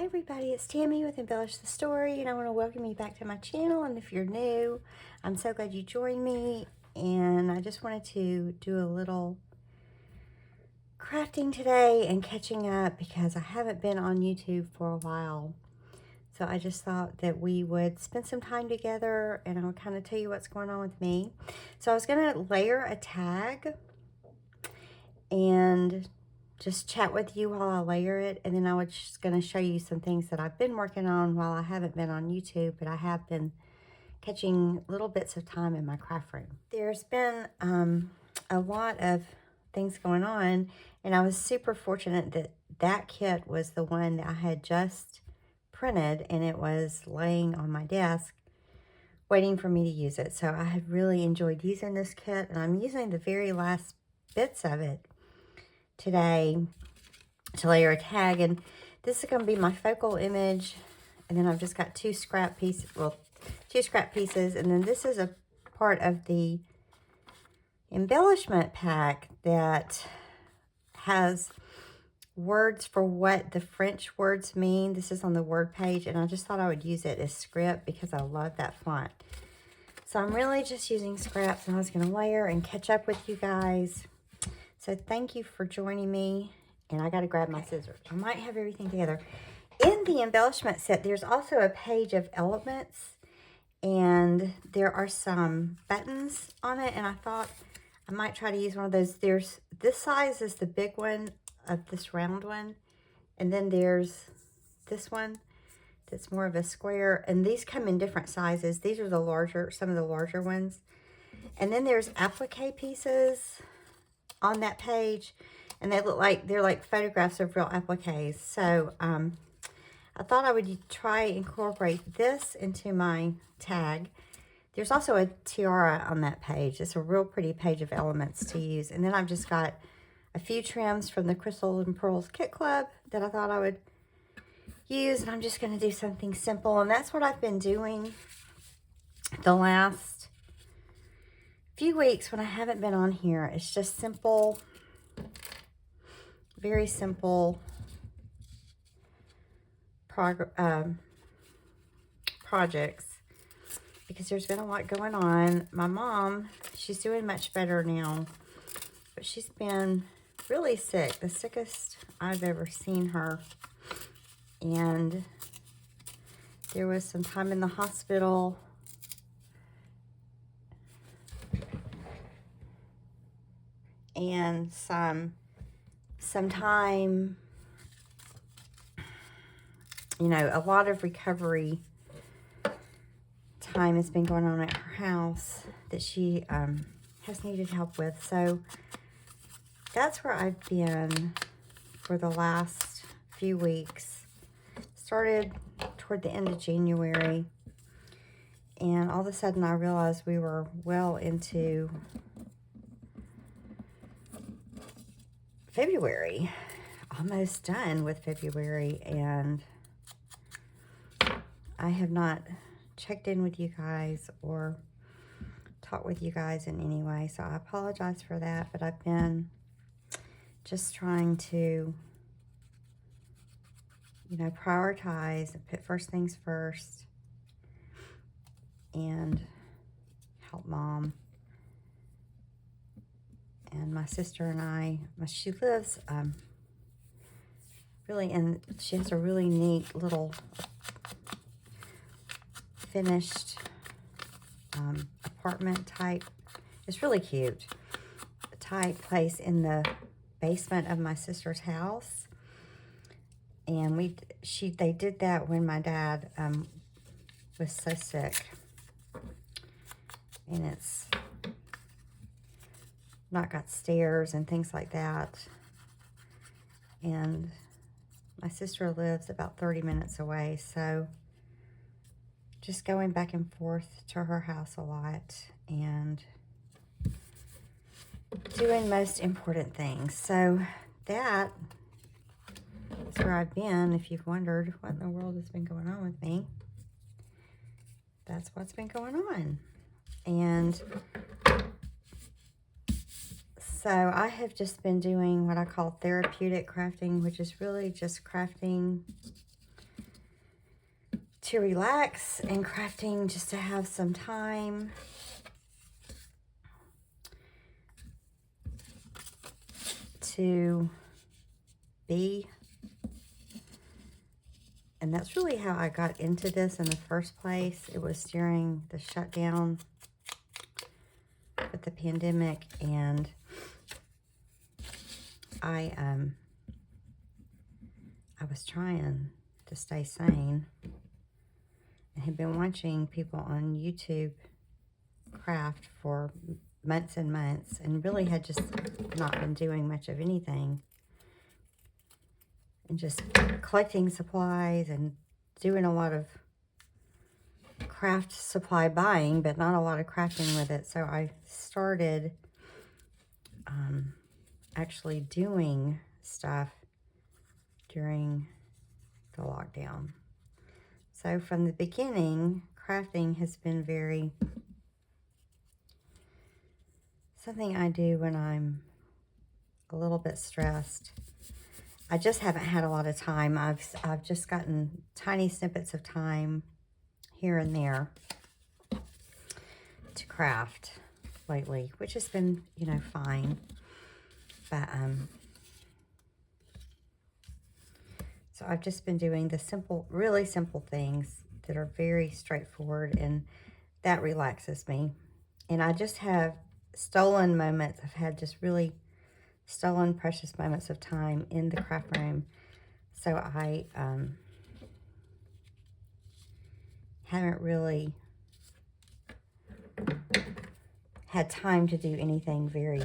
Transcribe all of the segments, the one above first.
Hi everybody, it's Tammy with Embellish the Story, and I want to welcome you back to my channel. And if you're new, I'm so glad you joined me, and I just wanted to do a little crafting today and catching up because I haven't been on YouTube for a while. So I just thought that we would spend some time together and I'll kind of tell you what's going on with me. So I was going to layer a tag and just chat with you while I layer it, and then I was just going to show you some things that I've been working on while I haven't been on YouTube, but I have been catching little bits of time in my craft room. There's been a lot of things going on, and I was super fortunate that that kit was the one that I had just printed, and it was laying on my desk waiting for me to use it. So I have really enjoyed using this kit, and I'm using the very last bits of it today to layer a tag. And this is going to be my focal image, and then I've just got two scrap pieces, and then this is a part of the embellishment pack that has words for what the French words mean. This is on the word page, and I just thought I would use it as script because I love that font. So I'm really just using scraps, and I was going to layer and catch up with you guys. So thank you for joining me, and I got to grab my scissors. I might have everything together. In the embellishment set, there's also a page of elements, and there are some buttons on it, and I thought I might try to use one of those. This size is the big one of this round one, and then there's this one that's more of a square, and these come in different sizes. These are the larger, some of the larger ones. And then there's applique pieces on that page, and they look like they're like photographs of real appliques. So I thought I would try incorporate this into my tag. There's also a tiara on that page. It's a real pretty page of elements to use. And then I've just got a few trims from the Crystal and Pearls Kit Club that I thought I would use, and I'm just going to do something simple. And that's what I've been doing the last few weeks when I haven't been on here. It's just simple, very simple projects, because there's been a lot going on. My mom, she's doing much better now, but she's been really sick, the sickest I've ever seen her. And there was some time in the hospital, and some time, you know, a lot of recovery time has been going on at her house that she has needed help with. So that's where I've been for the last few weeks. Started toward the end of January, and all of a sudden I realized we were well into February, almost done with February, and I have not checked in with you guys or talked with you guys in any way, so I apologize for that. But I've been just trying to, you know, prioritize and put first things first and help Mom. And my sister and I, she lives she has a really neat little finished apartment type. It's really cute. Type place in the basement of my sister's house. And they did that when my dad was so sick. And it's not got stairs and things like that. And my sister lives about 30 minutes away, so just going back and forth to her house a lot and doing most important things. So that is where I've been. If you've wondered what in the world has been going on with me, that's what's been going on. And so I have just been doing what I call therapeutic crafting, which is really just crafting to relax and crafting just to have some time. To be. And that's really how I got into this in the first place. It was during the shutdown with the pandemic, and I was trying to stay sane and had been watching people on YouTube craft for months and months, and really had just not been doing much of anything, and just collecting supplies and doing a lot of craft supply buying, but not a lot of crafting with it. So I started actually doing stuff during the lockdown. So from the beginning, crafting has been something I do when I'm a little bit stressed. I just haven't had a lot of time. I've just gotten tiny snippets of time here and there to craft lately, which has been, you know, fine. But so I've just been doing the simple, really simple things that are very straightforward, and that relaxes me. And I just have stolen moments. I've had just really stolen precious moments of time in the craft room. So I haven't really had time to do anything very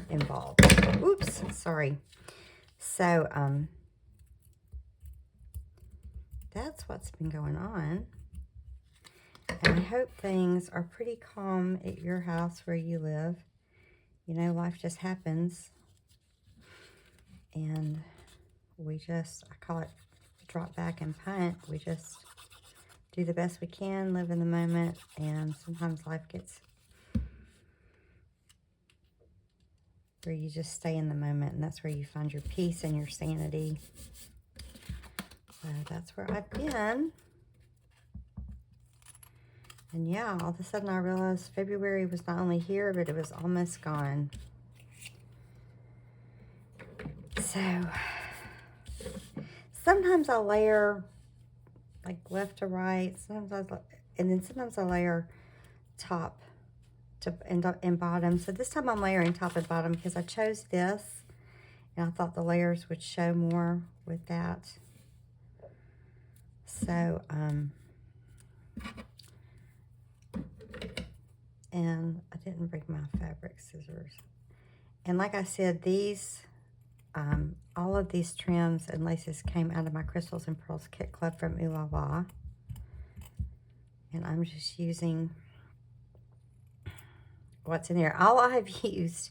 involved. Oops, sorry. So that's what's been going on. And I hope things are pretty calm at your house where you live. You know, life just happens. And I call it drop back and punt. We just do the best we can, live in the moment, and sometimes life gets where you just stay in the moment, and that's where you find your peace and your sanity. So that's where I've been. And yeah, all of a sudden I realized February was not only here, but it was almost gone. So sometimes I layer like left to right, and then sometimes I layer top to and bottom. So this time I'm layering top and bottom because I chose this, and I thought the layers would show more with that. So and I didn't bring my fabric scissors. And like I said, these all of these trims and laces came out of my Crystals and Pearls Kit Club from Oohlala. And I'm just using what's in there. All I've used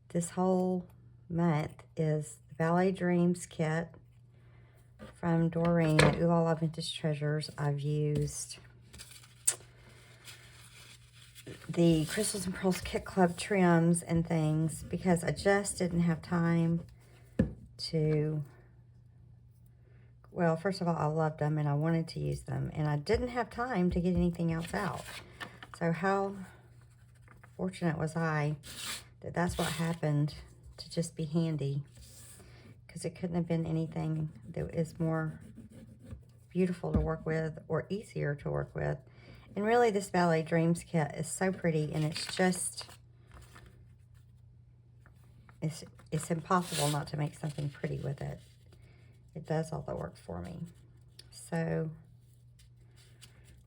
this whole month is the Ballet Dreams kit from Doreen at Oohlala Vintage Treasures. I've used the Crystals and Pearls Kit Club trims and things because I just didn't have time to, well, first of all, I loved them and I wanted to use them, and I didn't have time to get anything else out. So how fortunate was I that that's what happened to just be handy, because it couldn't have been anything that is more beautiful to work with or easier to work with. And really, this Ballet Dreams kit is so pretty, and it's just, it's impossible not to make something pretty with it. It does all the work for me. So I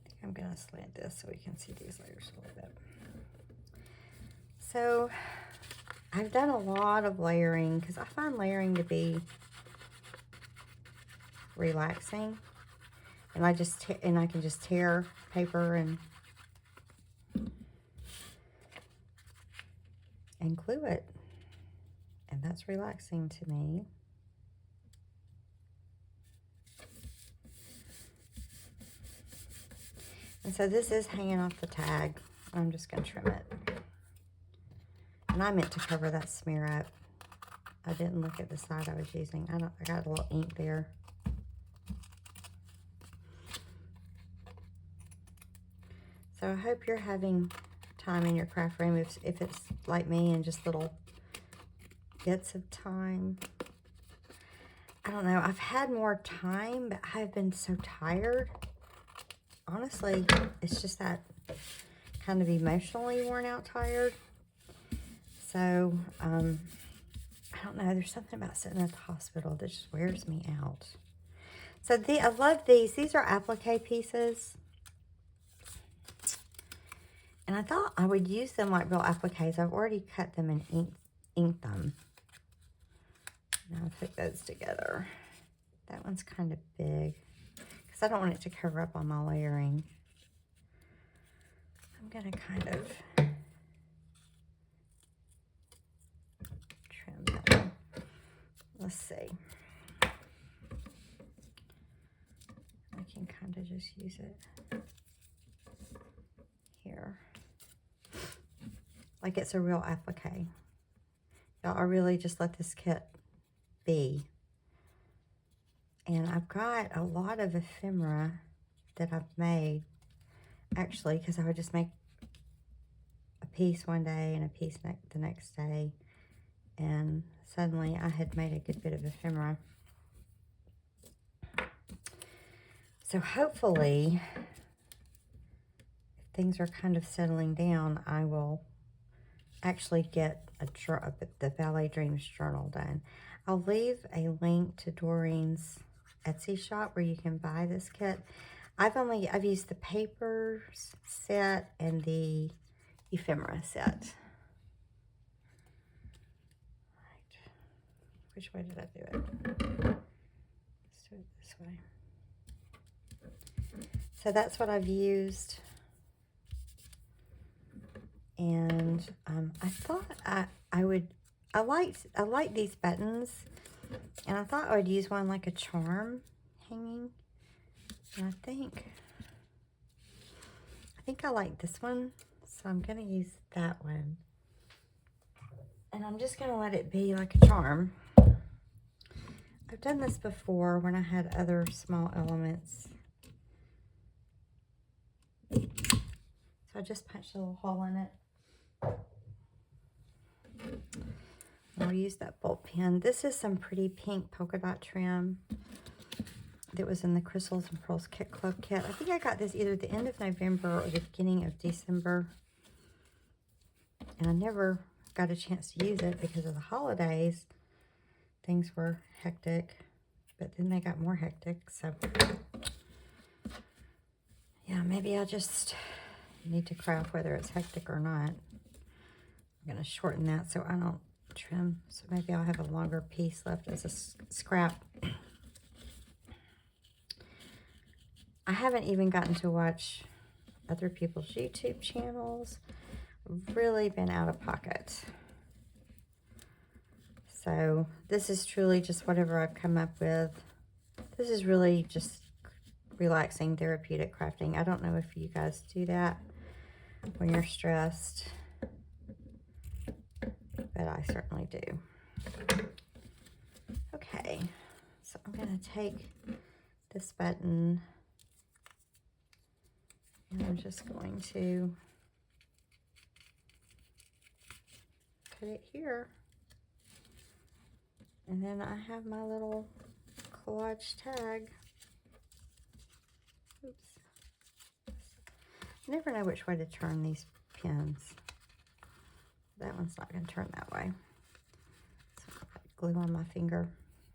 think I'm going to slant this so we can see these layers a little bit. So I've done a lot of layering because I find layering to be relaxing. And I can just tear paper and glue it. And that's relaxing to me. And so this is hanging off the tag. I'm just going to trim it. And I meant to cover that smear up. I didn't look at the side I was using. I got a little ink there. So I hope you're having time in your craft room if it's like me and just little bits of time. I don't know. I've had more time, but I've been so tired. Honestly, it's just that kind of emotionally worn out tired. So, I don't know. There's something about sitting at the hospital that just wears me out. So I love these. These are applique pieces. And I thought I would use them like real appliques. I've already cut them and inked them. Now I'll put those together. That one's kind of big because I don't want it to cover up on my layering. I'm going to kind of trim that one. Let's see. I can kind of just use it here. Like it's a real applique. Y'all, I really just let this kit be. And I've got a lot of ephemera that I've made, actually, because I would just make a piece one day and a piece the next day. And suddenly I had made a good bit of ephemera. So hopefully, if things are kind of settling down, I will actually get the Ballet Dreams journal done. I'll leave a link to Doreen's Etsy shop where you can buy this kit. I've used the papers set and the ephemera set. Right. Which way did I do it? Let's do it this way. So that's what I've used. And I thought I like these buttons, and I thought I would use one like a charm hanging. And I think I like this one, so I'm gonna use that one. And I'm just gonna let it be like a charm. I've done this before when I had other small elements. So I just punched a little hole in it. I'll use that bolt pen. This is some pretty pink polka dot trim that was in the Crystals and Pearls Kit Club kit. I think I got this either the end of November or the beginning of December. And I never got a chance to use it because of the holidays. Things were hectic, but then they got more hectic. So, yeah, maybe I just need to craft whether it's hectic or not. I'm going to shorten that so I don't trim. So maybe I'll have a longer piece left as a scrap. I haven't even gotten to watch other people's YouTube channels. I've really been out of pocket. So this is truly just whatever I've come up with. This is really just relaxing, therapeutic crafting. I don't know if you guys do that when you're stressed, but I certainly do. Okay, so I'm going to take this button and I'm just going to put it here. And then I have my little collage tag. Oops. I never know which way to turn these pins. That one's not going to turn that way. So I'll put glue on my finger.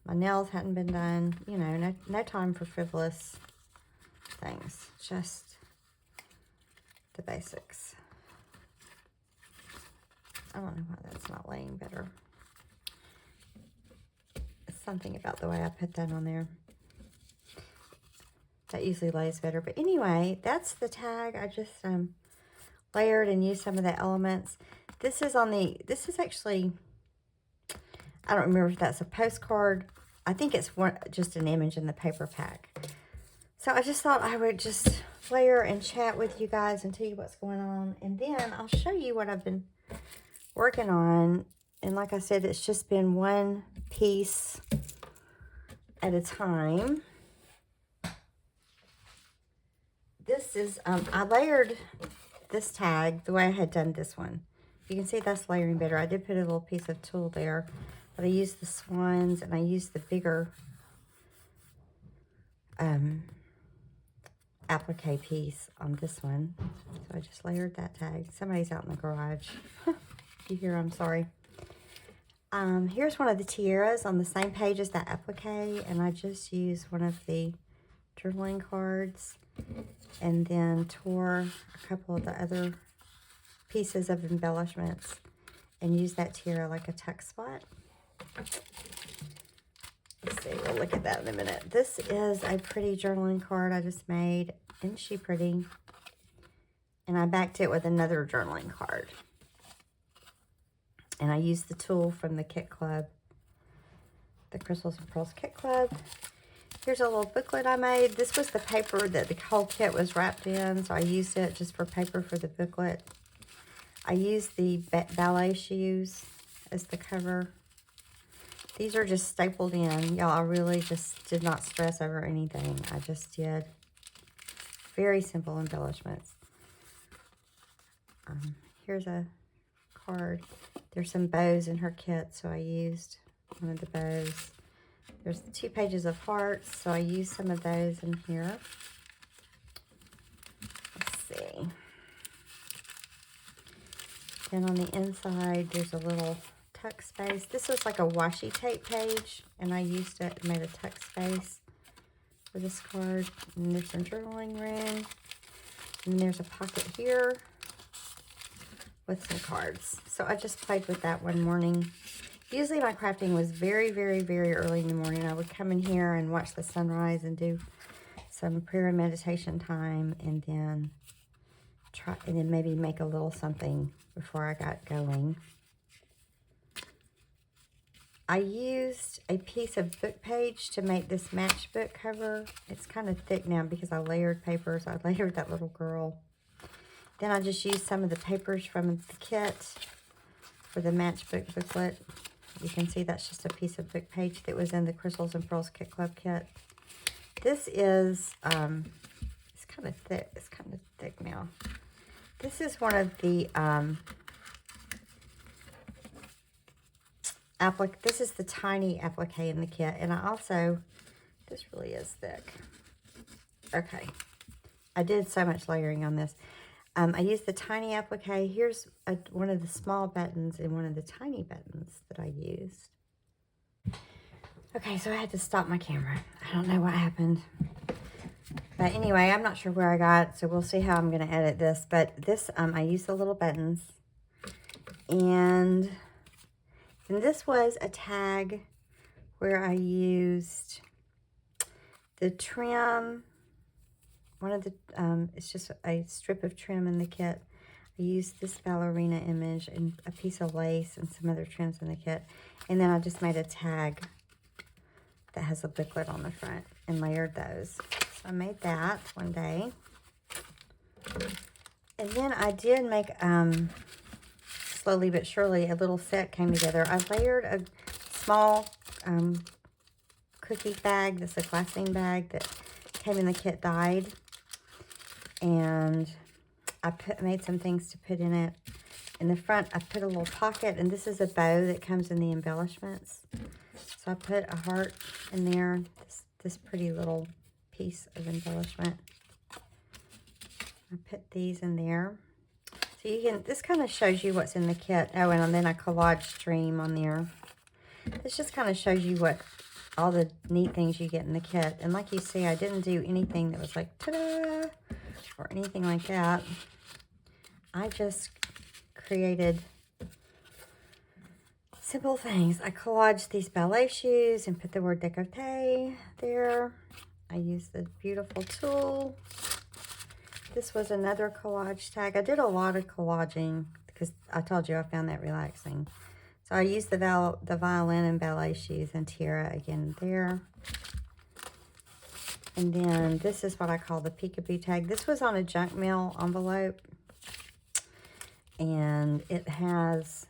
My nails hadn't been done. You know, no time for frivolous things. Just the basics. I don't know why that's not laying better. It's something about the way I put that on there. That usually lays better. But anyway, that's the tag. I just layered and used some of the elements. This is actually, I don't remember if that's a postcard. I think it's just an image in the paper pack. So I just thought I would just layer and chat with you guys and tell you what's going on. And then I'll show you what I've been working on. And like I said, it's just been one piece at a time. This is, I layered this tag the way I had done this one. You can see that's layering better. I did put a little piece of tulle there, but I used the swans and I used the bigger applique piece on this one. So I just layered that tag. Somebody's out in the garage. If you hear, I'm sorry. Here's one of the tiaras on the same page as that applique, and I just used one of the journaling cards and then tore a couple of the other pieces of embellishments and used that tiara like a tuck spot. Let's see, we'll look at that in a minute. This is a pretty journaling card I just made. Isn't she pretty? And I backed it with another journaling card. And I used the tool from the Kit Club, the Crystals and Pearls Kit Club. Here's a little booklet I made. This was the paper that the whole kit was wrapped in, so I used it just for paper for the booklet. I used the ballet shoes as the cover. These are just stapled in. Y'all, I really just did not stress over anything. I just did very simple embellishments. Here's a card. There's some bows in her kit, so I used one of the bows. There's 2 pages of hearts, so I used some of those in here. Let's see. Then on the inside, there's a little tuck space. This was like a washi tape page, and I used it and made a tuck space for this card. And there's some journaling room. And there's a pocket here with some cards. So I just played with that one morning. Usually my crafting was very, very, very early in the morning. I would come in here and watch the sunrise and do some prayer and meditation time, and then maybe make a little something before I got going. I used a piece of book page to make this matchbook cover. It's kind of thick now because I layered papers. I layered that little girl. Then I just used some of the papers from the kit for the matchbook booklet. You can see that's just a piece of book page that was in the Crystals and Pearls Kit Club kit. This is, it's kind of thick. It's kind of thick now. This is one of the, this is the tiny applique in the kit. And I also, this really is thick. Okay. I did so much layering on this. I used the tiny applique. Here's one of the small buttons and one of the tiny buttons that I used. Okay, so I had to stop my camera. I don't know what happened. But anyway, I'm not sure where I got, so we'll see how I'm going to edit this. But this, I used the little buttons. And this was a tag where I used the trim. One of the, it's just a strip of trim in the kit. I used this ballerina image and a piece of lace and some other trims in the kit. And then I just made a tag that has a booklet on the front and layered those. So I made that one day. And then I did make, slowly but surely, a little set came together. I layered a small cookie bag. This is a glassine bag that came in the kit dyed. And I made some things to put in it. In the front, I put a little pocket, and this is a bow that comes in the embellishments. So I put a heart in there, this pretty little piece of embellishment. I put these in there. So you can, this kind of shows you what's in the kit. Oh, and then a collage stream on there. This just kind of shows you what all the neat things you get in the kit. And like you see, I didn't do anything that was like, ta-da! Or anything like that. I just created simple things. I collaged these ballet shoes and put the word décolleté there. I used the beautiful tool. This was another collage tag. I did a lot of collaging because I told you I found that relaxing. So I used the violin and ballet shoes and tiara again there. And then this is what I call the peekaboo tag. This was on a junk mail envelope. And it has,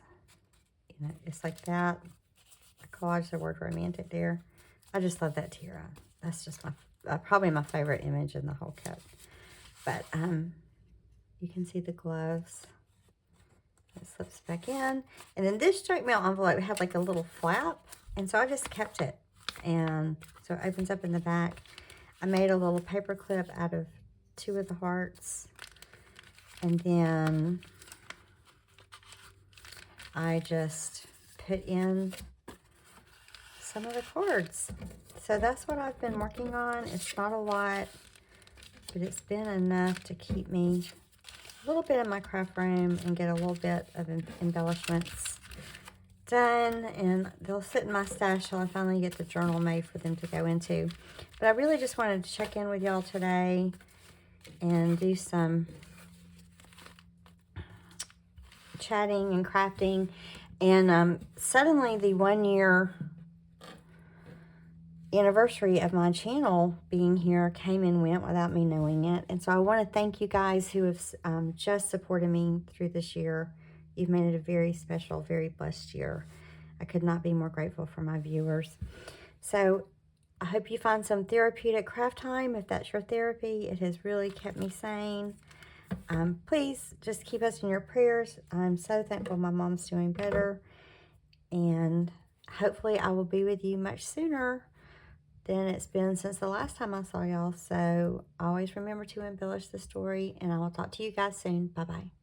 you know, it's like that. I collaged the word romantic there. I just love that tiara. That's just my, probably my favorite image in the whole kit. But You can see the gloves. It slips back in. And then this junk mail envelope had like a little flap. And so I just kept it. And so it opens up in the back. I made a little paper clip out of 2 of the hearts. And then I just put in some of the cards. So that's what I've been working on. It's not a lot, but it's been enough to keep me a little bit in my craft room and get a little bit of embellishments done, and they'll sit in my stash till I finally get the journal made for them to go into. But I really just wanted to check in with y'all today and do some chatting and crafting. And suddenly the 1-year anniversary of my channel being here came and went without me knowing it. And so I want to thank you guys who have just supported me through this year. You've made it a very special, very blessed year. I could not be more grateful for my viewers. So I hope you find some therapeutic craft time. If that's your therapy, it has really kept me sane. Please just keep us in your prayers. I'm so thankful my mom's doing better. And hopefully I will be with you much sooner than it's been since the last time I saw y'all. So always remember to embellish the story, and I will talk to you guys soon. Bye-bye.